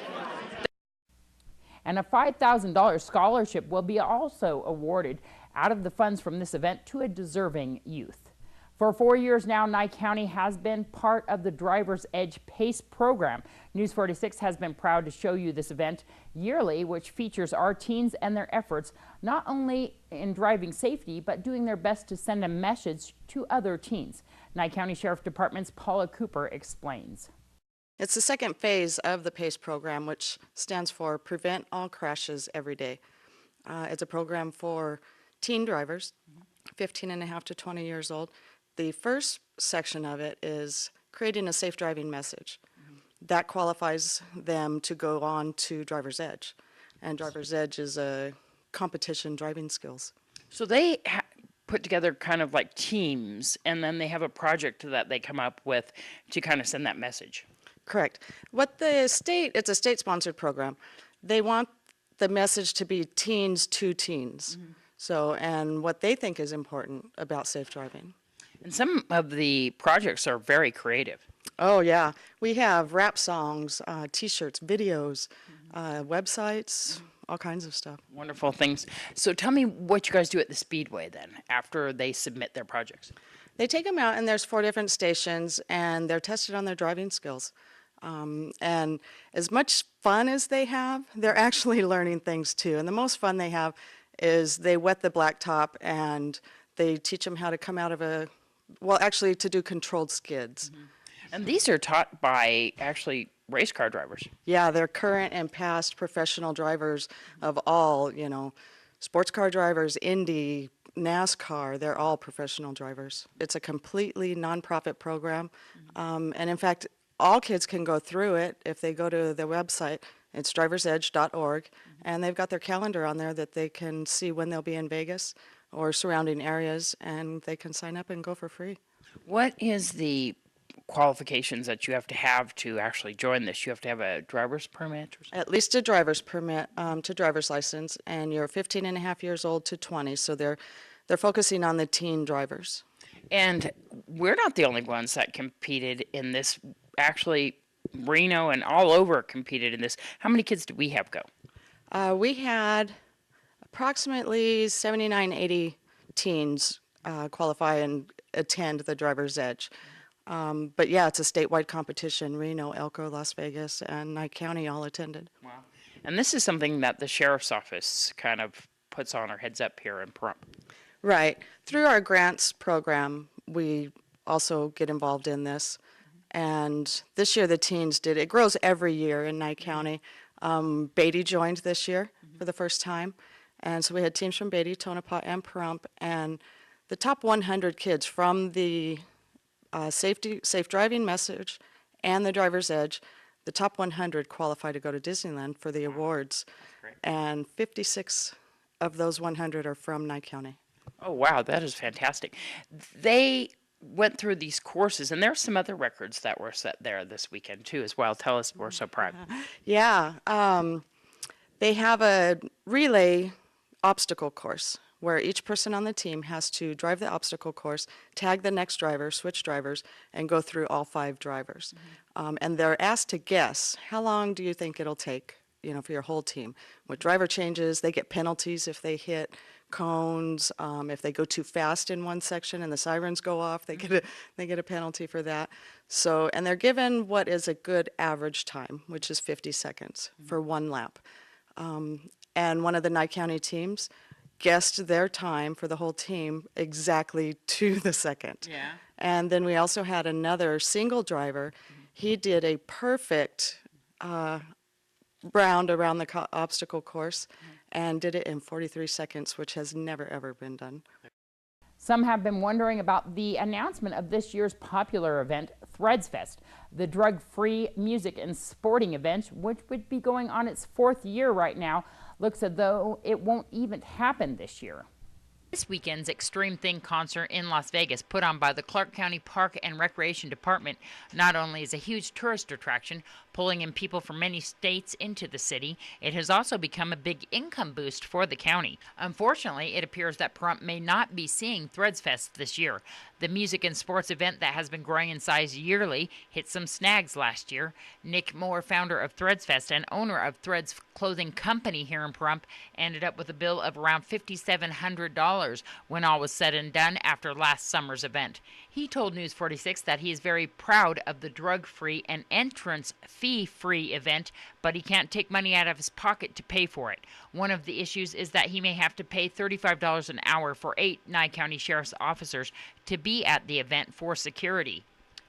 And a $5,000 scholarship will be also awarded out of the funds from this event to a deserving youth. For 4 years now, Nye County has been part of the Driver's Edge PACE program. News 46 has been proud to show you this event yearly, which features our teens and their efforts not only in driving safety, but doing their best to send a message to other teens. Nye County Sheriff Department's Paula Cooper explains. It's the second phase of the PACE program, which stands for Prevent All Crashes Every Day. It's a program for teen drivers, 15 and a half to 20 years old. The first section of it is creating a safe driving message. That qualifies them to go on to Driver's Edge. And Driver's Edge is a competition driving skills. So they put together kind of like teams, and then they have a project that they come up with to kind of send that message. Correct. It's a state-sponsored program. They want the message to be teens to teens. So, and what they think is important about safe driving. And some of the projects are very creative. Oh, yeah. We have rap songs, T-shirts, videos, websites, all kinds of stuff. Wonderful things. So tell me what you guys do at the Speedway then, after they submit their projects. They take them out, and there's 4 different stations, and they're tested on their driving skills. And as much fun as they have, they're actually learning things too. And the most fun they have is they wet the blacktop, and they teach them how to come out of actually to do controlled skids. And these are taught by actually race car drivers. Yeah, they're current and past professional drivers of all, sports car drivers, Indy, NASCAR, they're all professional drivers. It's a completely nonprofit program. And in fact, all kids can go through it if they go to their website. It's driversedge.org, and they've got their calendar on there that they can see when they'll be in Vegas or surrounding areas, and they can sign up and go for free. What is the qualifications that you have to actually join this? You have to have a driver's permit or something? At least a driver's permit to driver's license, and you're 15 and a half years old to 20, so they're focusing on the teen drivers. And we're not the only ones that competed in this. Actually, Reno and all over competed in this. How many kids did we have go? We had Approximately 79, 80 teens qualify and attend the Driver's Edge. But yeah, it's a statewide competition. Reno, Elko, Las Vegas, and Nye County all attended. Wow. And this is something that the Sheriff's Office kind of puts on our heads up here in Pahrump. Right. Through our grants program, we also get involved in this. And this year the teens did. It grows every year in Nye County. Beatty joined this year for the first time. And so we had teams from Beatty, Tonopah, and Pahrump. And the top 100 kids from the safe driving message and the Driver's Edge, the top 100 qualify to go to Disneyland for the awards. And 56 of those 100 are from Nye County. Oh, wow, that is fantastic. They went through these courses, and there are some other records that were set there this weekend, too, as well. Tell us, we're so proud. Yeah. They have a relay obstacle course where each person on the team has to drive the obstacle course, tag the next driver, switch drivers, and go through all 5 drivers. And they're asked to guess, how long do you think it'll take, you know, for your whole team? With driver changes, they get penalties if they hit cones, if they go too fast in one section and the sirens go off, they get a penalty for that. So, and they're given what is a good average time, which is 50 seconds for one lap. And one of the Nye County teams guessed their time for the whole team exactly to the second. Yeah. And then we also had another single driver. He did a perfect round around the obstacle course and did it in 43 seconds, which has never, ever been done. Some have been wondering about the announcement of this year's popular event, Threads Fest, the drug-free music and sporting event, which would be going on its 4th year right now. Looks as though it won't even happen this year. This weekend's Extreme Thing concert in Las Vegas, put on by the Clark County Park and Recreation Department, not only is a huge tourist attraction, pulling in people from many states into the city, it has also become a big income boost for the county. Unfortunately, it appears that Pahrump may not be seeing Threads Fest this year. The music and sports event that has been growing in size yearly hit some snags last year. Nick Moore, founder of Threads Fest and owner of Threads Clothing Company here in Pahrump, ended up with a bill of around $5,700 when all was said and done after last summer's event. He told News 46 that he is very proud of the drug-free and entrance fee-free event, but he can't take money out of his pocket to pay for it. One of the issues is that he may have to pay $35 an hour for 8 Nye County Sheriff's officers to be at the event for security.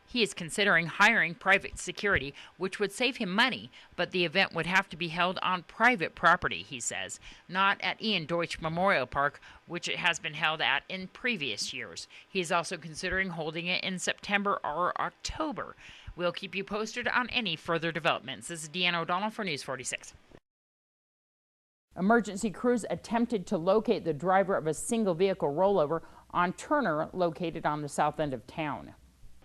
He is considering hiring private security, which would save him money, but the event would have to be held on private property, he says, not at Ian Deutsch Memorial Park, which it has been held at in previous years. He is also considering holding it in September or October. We'll keep you posted on any further developments. This is Deanna O'Donnell for News 46. Emergency crews attempted to locate the driver of a single vehicle rollover on Turner, located on the south end of town.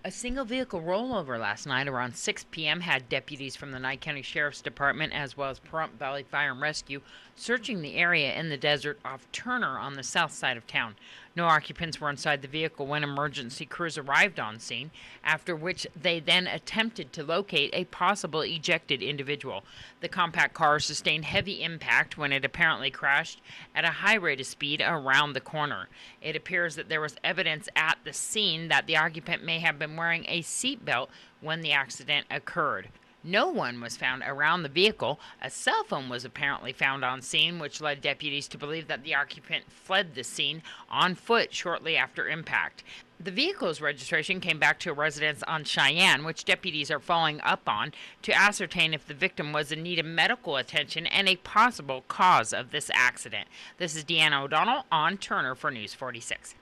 A single vehicle rollover last night around 6 p.m. had deputies from the Nye County Sheriff's Department as well as Pahrump Valley Fire and Rescue searching the area in the desert off Turner on the south side of town. No occupants were inside the vehicle when emergency crews arrived on scene, after which they then attempted to locate a possible ejected individual. The compact car sustained heavy impact when it apparently crashed at a high rate of speed around the corner. It appears that there was evidence at the scene that the occupant may have been wearing a seatbelt when the accident occurred. No one was found around the vehicle. A cell phone was apparently found on scene, which led deputies to believe that the occupant fled the scene on foot shortly after impact. The vehicle's registration came back to a residence on Cheyenne, which deputies are following up on to ascertain if the victim was in need of medical attention and a possible cause of this accident. This is Deanna O'Donnell on Turner for News 46.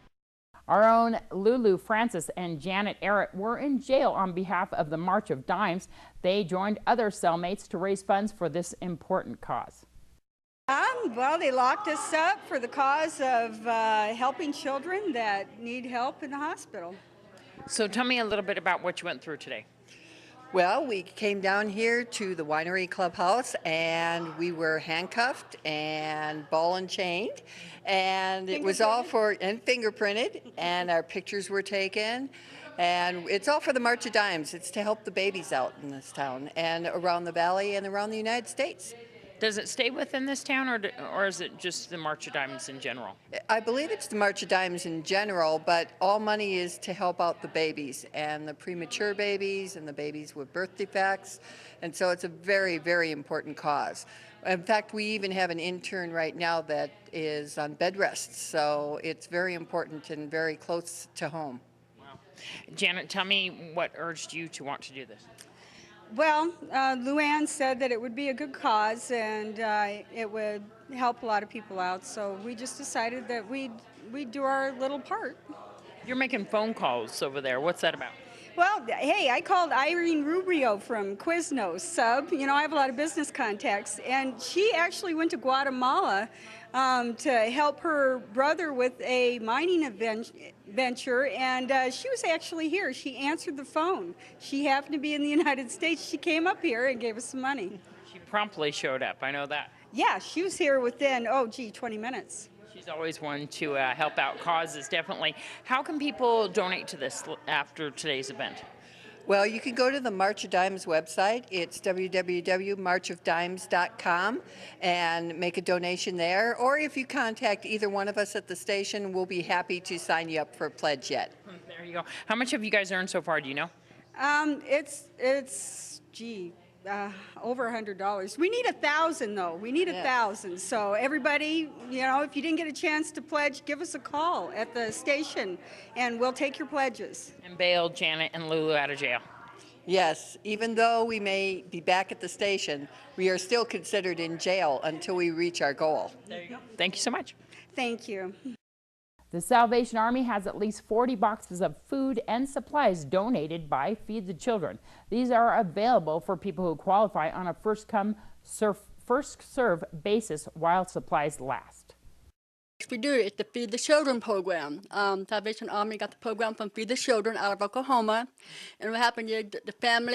Our own Lulu Francis and Janet Errett were in jail on behalf of the March of Dimes. They joined other cellmates to raise funds for this important cause. Well, they locked us up for the cause of helping children that need help in the hospital. So tell me a little bit about what you went through today. Well, we came down here to the winery clubhouse and we were handcuffed and ball and chained, and it was all and fingerprinted, and our pictures were taken, and it's all for the March of Dimes. It's to help the babies out in this town and around the valley and around the United States. Does it stay within this town, or is it just the March of Dimes in general? I believe it's the March of Dimes in general, but all money is to help out the babies and the premature babies and the babies with birth defects. And so it's a very, very important cause. In fact, we even have an intern right now that is on bed rest, so it's very important and very close to home. Wow. Janet, tell me what urged you to want to do this? Well, Luann said that it would be a good cause and it would help a lot of people out, so we just decided that we'd do our little part. You're making phone calls over there. What's that about? Well, hey, I called Irene Rubio from Quiznos Sub. You know, I have a lot of business contacts, and she actually went to Guatemala to help her brother with a mining venture, and she was actually here. She answered the phone. She happened to be in the United States. She came up here and gave us some money. She promptly showed up. I know that. Yeah, she was here within, 20 minutes. She's always one to help out causes, definitely. How can people donate to this after today's event? Well, you can go to the March of Dimes website. It's www.marchofdimes.com and make a donation there. Or if you contact either one of us at the station, we'll be happy to sign you up for a pledge yet. There you go. How much have you guys earned so far, do you know? Over $100. We need 1,000 though. We need 1,000. So everybody, you know, if you didn't get a chance to pledge, give us a call at the station and we'll take your pledges. And bail Janet and Lulu out of jail. Yes, even though we may be back at the station, we are still considered in jail until we reach our goal. There you go. Thank you so much. Thank you. The Salvation Army has at least 40 boxes of food and supplies donated by Feed the Children. These are available for people who qualify on a first-come, first-serve basis while supplies last. We do it's the Feed the Children program. Salvation Army got the program from Feed the Children out of Oklahoma. And what happened is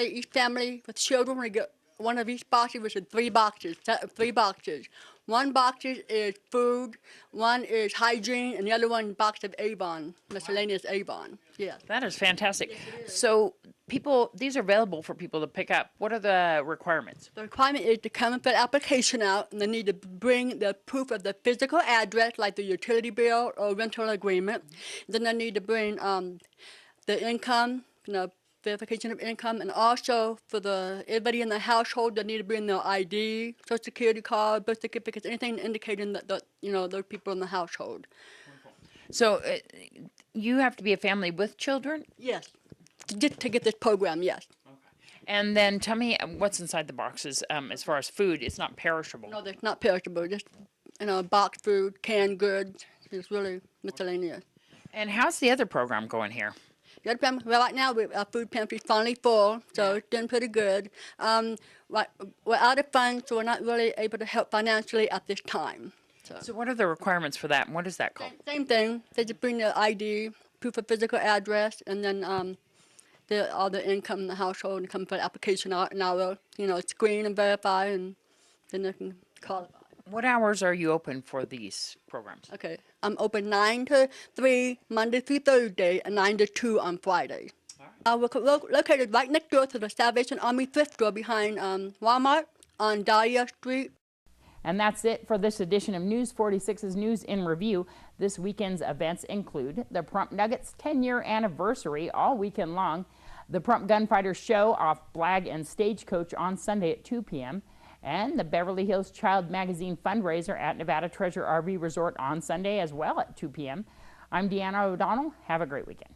each family with children, we get one of each box, which is 3 boxes, set of 3 boxes. One box is food, one is hygiene, and the other one box of Avon, miscellaneous Avon. Yeah. That is fantastic. So these are available for people to pick up. What are the requirements? The requirement is to come and fill the application out, and they need to bring the proof of the physical address, like the utility bill or rental agreement. Then they need to bring the income, verification of income, and also for everybody in the household, they need to bring their ID, Social Security card, birth certificates, anything indicating that those people in the household. So you have to be a family with children? Yes, just to get this program, yes. Okay. And then tell me what's inside the boxes as far as food. It's not perishable. No, it's not perishable. Just boxed food, canned goods. It's really miscellaneous. And how's the other program going here? Well, right now our food pantry is finally full, so it's doing pretty good. We're out of funds, so we're not really able to help financially at this time. So what are the requirements for that, and what is that called? Same thing. They just bring their ID, proof of physical address, and then all the income in the household, and come for the application out, and I'll screen and verify, and then they can qualify. What hours are you open for these programs? Okay, I'm open 9 to 3 Monday through Thursday and 9 to 2 on Friday. We're located right next door to the Salvation Army thrift store behind Walmart on Dahlia Street. And that's it for this edition of News 46's News in Review. This weekend's events include the Prump Nuggets 10-year anniversary all weekend long, the Prump Gunfighters Show off Blag and Stagecoach on Sunday at 2 p.m., and the Beverly Hills Child Magazine fundraiser at Nevada Treasure RV Resort on Sunday as well at 2 p.m. I'm Deanna O'Donnell. Have a great weekend.